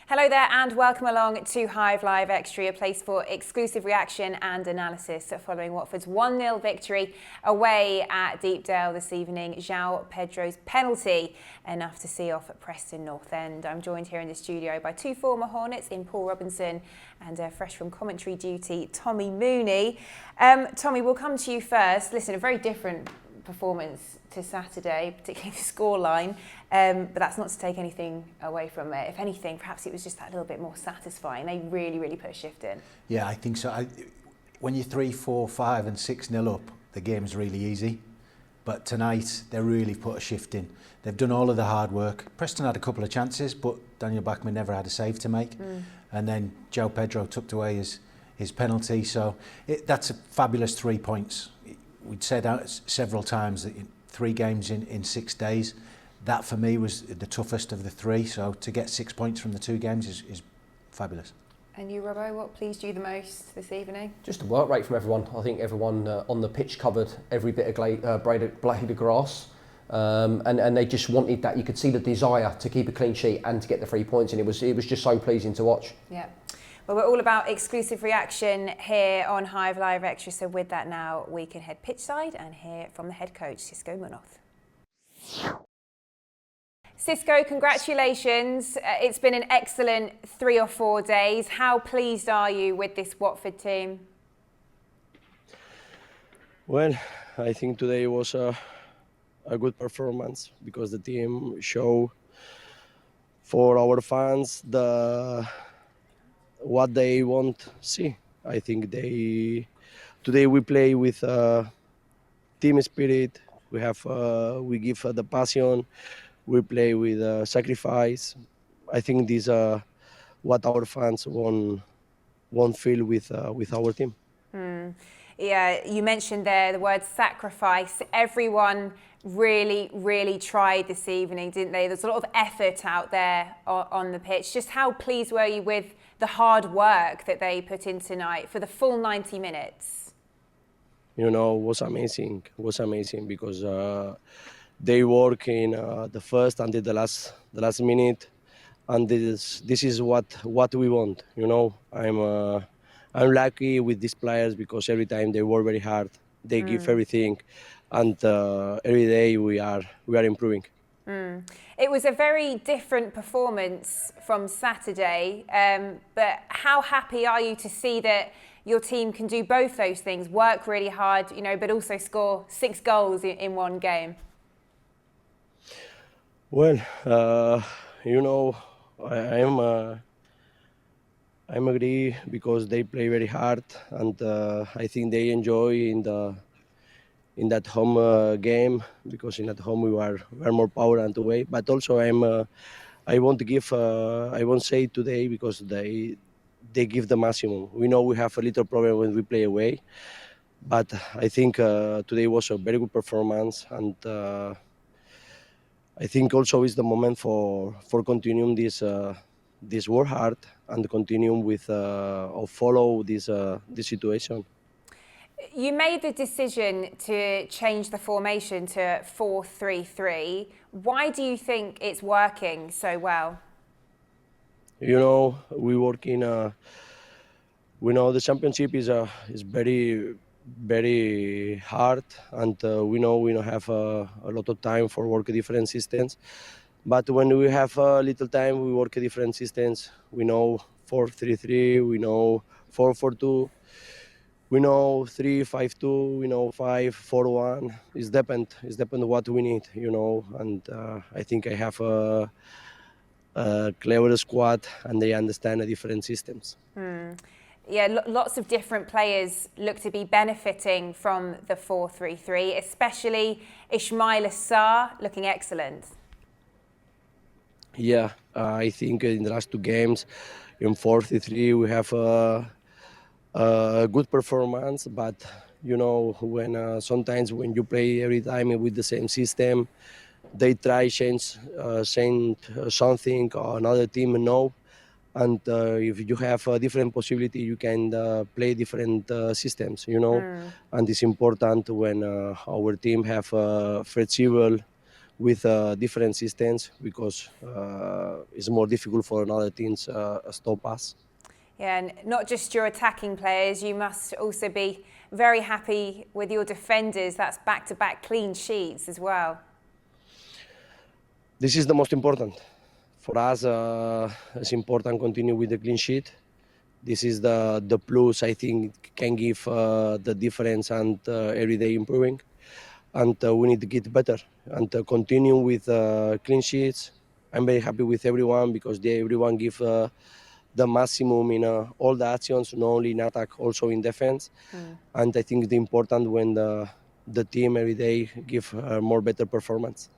Hello there and welcome along to Hive Live Extra, a place for exclusive reaction and analysis following Watford's 1-0 victory away at Deepdale this evening. João Pedro's penalty, enough to see off at Preston North End. I'm joined here in the studio by two former Hornets in Paul Robinson and fresh from commentary duty, Tommy Mooney. Tommy, we'll come to you first. Listen, a very different performance to Saturday, particularly the scoreline, but that's not to take anything away from it. If anything, perhaps it was just that little bit more satisfying. They really put a shift in. Yeah, I think so. When you're 3, 4, 5 and 6-0 up, the game's really easy. But tonight, they really put a shift in. They've done all of the hard work. Preston had a couple of chances, but Daniel Bachmann never had a save to make. And then João Pedro tucked away his penalty. So that's a fabulous 3 points. We'd said out several times that 3 games in 6 days, that for me was the toughest of the 3. So to get 6 points from the 2 games is fabulous. And you, Robbo, what pleased you the most this evening? Just the work rate from everyone. I think everyone on the pitch covered every bit of blade of grass. And they just wanted that. You could see the desire to keep a clean sheet and to get the 3 points, and it was just so pleasing to watch. Yeah. Well, we're all about exclusive reaction here on Hive Live Extra, so with that now, we can head pitchside and hear from the head coach, Cisco Munoz. Cisco, congratulations. It's been an excellent 3 or 4 days. How pleased are you with this Watford team? Well, I think today was a good performance because the team showed for our fans what they want to see. I think today we play with team spirit. We give the passion. We play with sacrifice. I think these are what our fans want feel with our team. Yeah, you mentioned there the word sacrifice. Everyone really tried this evening, didn't they? There's a lot of effort out there on the pitch. Just how pleased were you with the hard work that they put in tonight for the full 90 minutes? You know, it was amazing. It was amazing because they work in the first until the last minute, and this is what we want. You know, I'm lucky with these players because every time they work very hard, they give everything, and every day we are improving. It was a very different performance from Saturday, but how happy are you to see that your team can do both those things, work really hard, you know, but also score 6 goals in one game? Well, you know, I'm agree because they play very hard, and I think they enjoy in that home game, because in that home we are more power and away. But also I won't say today because they give the maximum. We know we have a little problem when we play away, but I think today was a very good performance, and I think also is the moment for continuing this work hard and continue with or follow this situation. You made the decision to change the formation to 4-3-3. Why do you think it's working so well? You know, we work in we know the championship is very hard, and we know we don't have a lot of time for work different systems. But when we have a little time, we work different systems. We know 4-3-3, we know 4-4-2, we know 3-5-2, we know 5-4-1. It's depend what we need, you know. And I think I have a clever squad, and they understand the different systems. Yeah, lots of different players look to be benefiting from the 4-3-3, especially Ismaïla Sarr looking excellent. Yeah, I think in the last 2 games in 4-3-3 we have a good performance, but you know, when sometimes when you play every time with the same system, they try change something or another team know, and if you have a different possibility, you can play different systems, you know. And it's important when our team have flexible with different systems because it's more difficult for another teams stop us. Yeah, and not just your attacking players, you must also be very happy with your defenders. That's back-to-back clean sheets as well. This is the most important. For us, it's important to continue with the clean sheet. This is the plus I think can give the difference and every day improving. And we need to get better and continue with clean sheets. I'm very happy with everyone because everyone give the maximum in all the actions, not only in attack, also in defense. And I think it's important when the team every day give more better performance.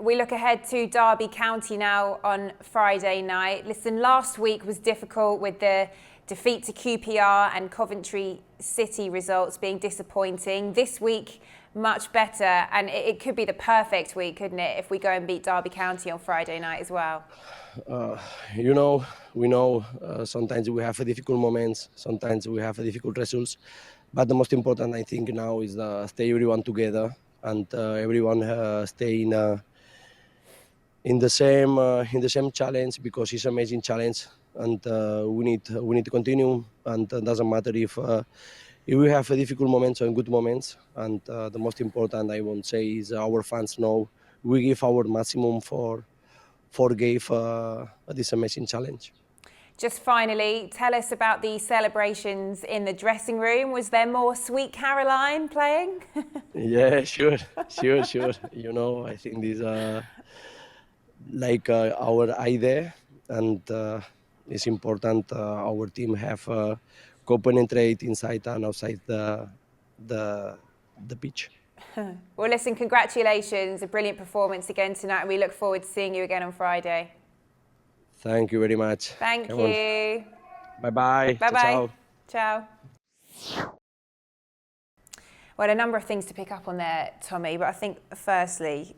We look ahead to Derby County now on Friday night. Listen, last week was difficult with the defeat to QPR and Coventry City results being disappointing. This week, much better, and it could be the perfect week, couldn't it, if we go and beat Derby County on Friday night as well? We know sometimes we have difficult moments, sometimes we have difficult results, but the most important I think now is stay everyone together and everyone stay in the same challenge because it's an amazing challenge, and we need to continue. And it doesn't matter if we have difficult moments or good moments. And the most important I won't say is our fans know we give our maximum for this amazing challenge. Just finally, tell us about the celebrations in the dressing room. Was there more Sweet Caroline playing? Yeah, sure. You know, I think these like our idea, and it's important our team have co-penetrate inside and outside the pitch. Well, listen, congratulations. A brilliant performance again tonight, and we look forward to seeing you again on Friday. Thank you very much. Thank you. Bye-bye. Bye-bye. Ciao. Well, a number of things to pick up on there, Tommy, but I think firstly,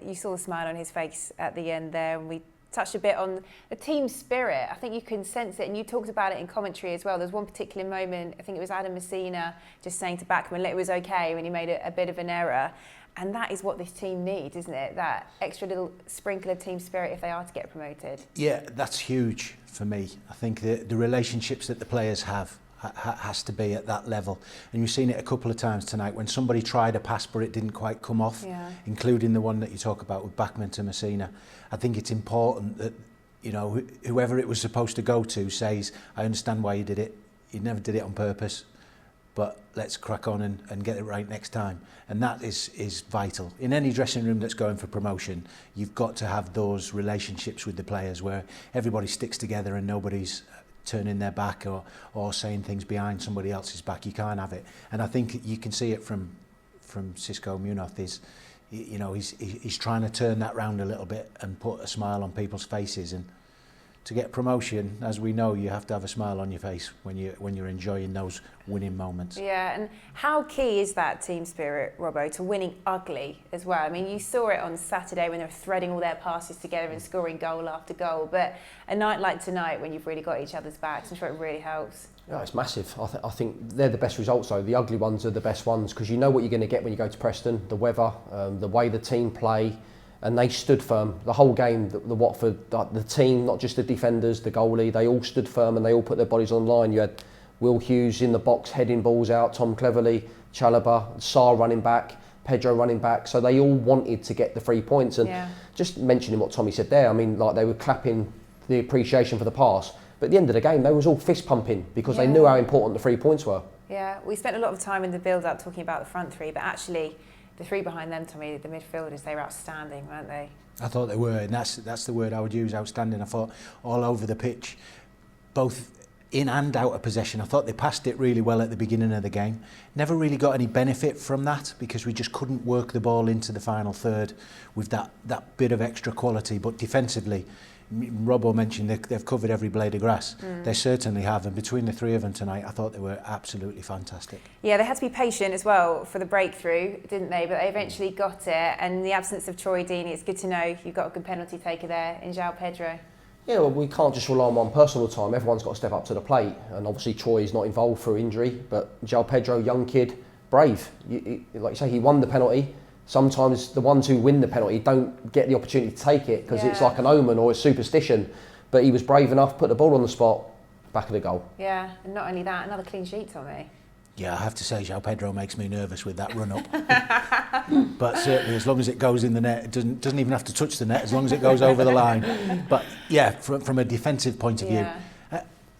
you saw the smile on his face at the end there, and we touched a bit on the team spirit. I think you can sense it, and you talked about it in commentary as well. There's one particular moment, I think it was Adam Messina just saying to Backman, it was okay when he made a bit of an error. And that is what this team needs, isn't it? That extra little sprinkle of team spirit if they are to get promoted. Yeah, that's huge for me. I think the relationships that the players have has to be at that level. And you've seen it a couple of times tonight when somebody tried a pass but it didn't quite come off, including the one that you talk about with Backman to Messina. I think it's important that, you know, whoever it was supposed to go to says, I understand why you did it. You never did it on purpose, but let's crack on and get it right next time. And that is vital. In any dressing room that's going for promotion, you've got to have those relationships with the players where everybody sticks together and nobody's turning their back or saying things behind somebody else's back. You can't have it. And I think you can see it from Cisco Munoz. He's trying to turn that round a little bit and put a smile on people's faces. And to get promotion, as we know, you have to have a smile on your face when you're enjoying those winning moments. Yeah, and how key is that team spirit, Robbo, to winning ugly as well? I mean, you saw it on Saturday when they were threading all their passes together and scoring goal after goal, but a night like tonight when you've really got each other's backs, I'm sure it really helps. Yeah, it's massive. I think they're the best results though. The ugly ones are the best ones because you know what you're going to get when you go to Preston, the weather, the way the team play. And they stood firm the whole game. The Watford, the team, not just the defenders, the goalie, they all stood firm and they all put their bodies on the line. You had Will Hughes in the box heading balls out, Tom Cleverley, Chalobah, Sarr running back, Pedro running back. So they all wanted to get the 3 points. And just mentioning what Tommy said there, I mean, like they were clapping the appreciation for the pass. But at the end of the game, they was all fist pumping because they knew how important the 3 points were. Yeah, we spent a lot of time in the build-up talking about the front three, but actually the three behind them, Tommy, the midfielders, they were outstanding, weren't they? I thought they were, and that's the word I would use, outstanding. I thought all over the pitch, both in and out of possession. I thought they passed it really well at the beginning of the game. Never really got any benefit from that because we just couldn't work the ball into the final third with that bit of extra quality. But defensively, Robbo mentioned they've covered every blade of grass. They certainly have, and between the three of them tonight, I thought they were absolutely fantastic. Yeah, they had to be patient as well for the breakthrough, didn't they? But they eventually got it, and in the absence of Troy Deeney, it's good to know you've got a good penalty taker there in João Pedro. Yeah, well, we can't just rely on one person all the time. Everyone's got to step up to the plate, and obviously Troy's not involved through injury, but João Pedro, young kid, brave. Like you say, he won the penalty. sometimes the ones who win the penalty don't get the opportunity to take it because it's like an omen or a superstition. But he was brave enough, put the ball on the spot, back of the goal. Yeah, and not only that, another clean sheet, Tommy. Yeah, I have to say, João Pedro makes me nervous with that run-up. But certainly, as long as it goes in the net, it doesn't even have to touch the net, as long as it goes over the line. But yeah, from a defensive point of view,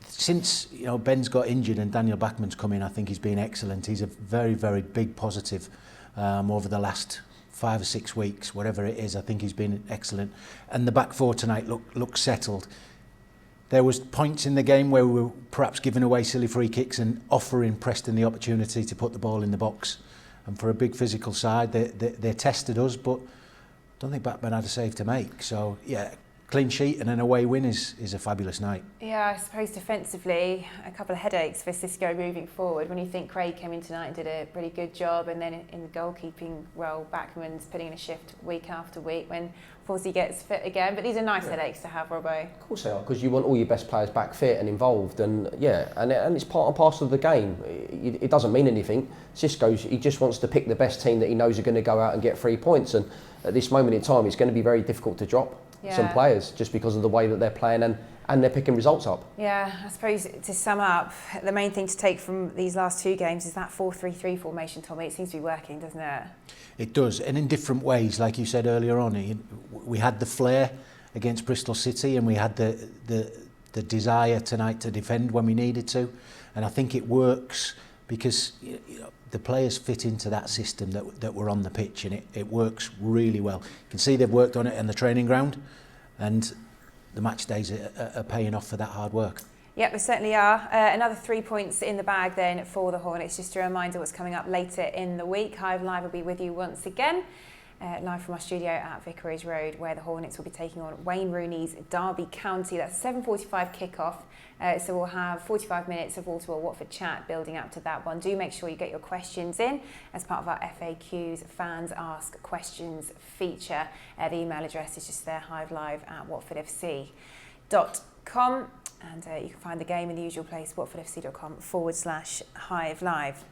since Ben's got injured and Daniel Bachmann's come in, I think he's been excellent. He's a very, very big positive over the last 5 or 6 weeks, whatever it is. I think he's been excellent. And the back four tonight look settled. There was points in the game where we were perhaps giving away silly free kicks and offering Preston the opportunity to put the ball in the box. And for a big physical side, they tested us, but I don't think Bachmann had a save to make. So yeah, clean sheet and an away win is a fabulous night. Yeah, I suppose defensively, a couple of headaches for Xisco moving forward. When you think Craig came in tonight and did a really good job, and then in the goalkeeping role, Bachmann's putting in a shift week after week when Forsey gets fit again. But these are nice headaches to have, Robbo. Of course they are, because you want all your best players back fit and involved, and and it's part and parcel of the game. It doesn't mean anything. He just wants to pick the best team that he knows are going to go out and get 3 points, and at this moment in time, it's going to be very difficult to drop some players just because of the way that they're playing and they're picking results up. Yeah, I suppose to sum up, the main thing to take from these last 2 games is that 4-3-3 formation, Tommy. It seems to be working, doesn't it? It does, and in different ways, like you said earlier on. We had the flair against Bristol City, and we had the desire tonight to defend when we needed to, and I think it works because the players fit into that system that were on the pitch, and it works really well. You can see they've worked on it in the training ground, and the match days are paying off for that hard work. Yep, they certainly are. Another 3 points in the bag then for the Hornets. Just a reminder what's coming up later in the week. Hive Live will be with you once again, live from our studio at Vicarage Road, where the Hornets will be taking on Wayne Rooney's Derby County. That's 7:45 kickoff. So we'll have 45 minutes of wall-to-wall Watford chat building up to that one. Do make sure you get your questions in as part of our FAQs Fans Ask Questions feature. The email address is just there, hivelive@watfordfc.com. And you can find the game in the usual place, watfordfc.com/Hive Live.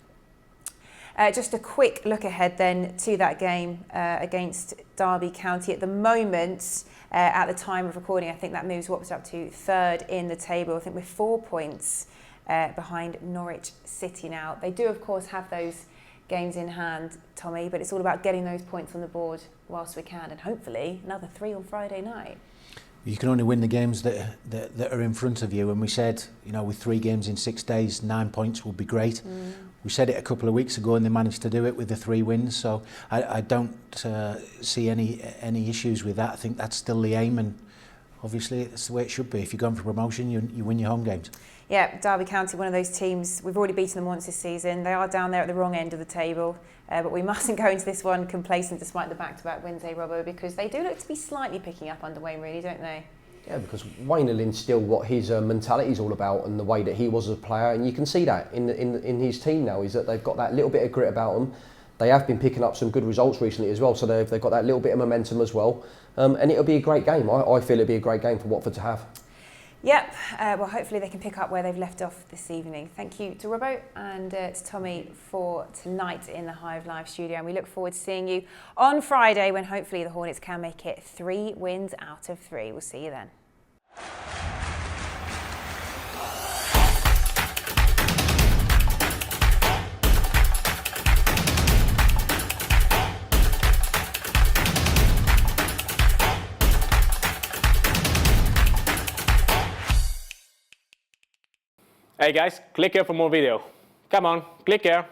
Just a quick look ahead then to that game against Derby County. At the moment, at the time of recording, I think that moves Watford up to 3rd in the table. I think we're 4 points behind Norwich City now. They do, of course, have those games in hand, Tommy, but it's all about getting those points on the board whilst we can, and hopefully another 3 on Friday night. You can only win the games that are in front of you, and we said, with 3 games in 6 days, 9 points would be great. We said it a couple of weeks ago, and they managed to do it with the 3 wins. So I don't see any issues with that. I think that's still the aim, and obviously it's the way it should be. If you're going for promotion, you win your home games. Yeah, Derby County, one of those teams, we've already beaten them once this season. They are down there at the wrong end of the table, but we mustn't go into this one complacent despite the back-to-back wins, Robbo, because they do look to be slightly picking up under Wayne Rooney, don't they? Yeah, because Wayne will instill what his mentality is all about and the way that he was as a player, and you can see that in his team now, is that they've got that little bit of grit about them. They have been picking up some good results recently as well, so they've got that little bit of momentum as well, and it'll be a great game. I feel it'll be a great game for Watford to have. Yep, well hopefully they can pick up where they've left off this evening. Thank you to Robbo and to Tommy for tonight in the Hive Live studio, and we look forward to seeing you on Friday when hopefully the Hornets can make it 3 wins out of 3. We'll see you then. Hey guys, click here for more video. Come on, click here.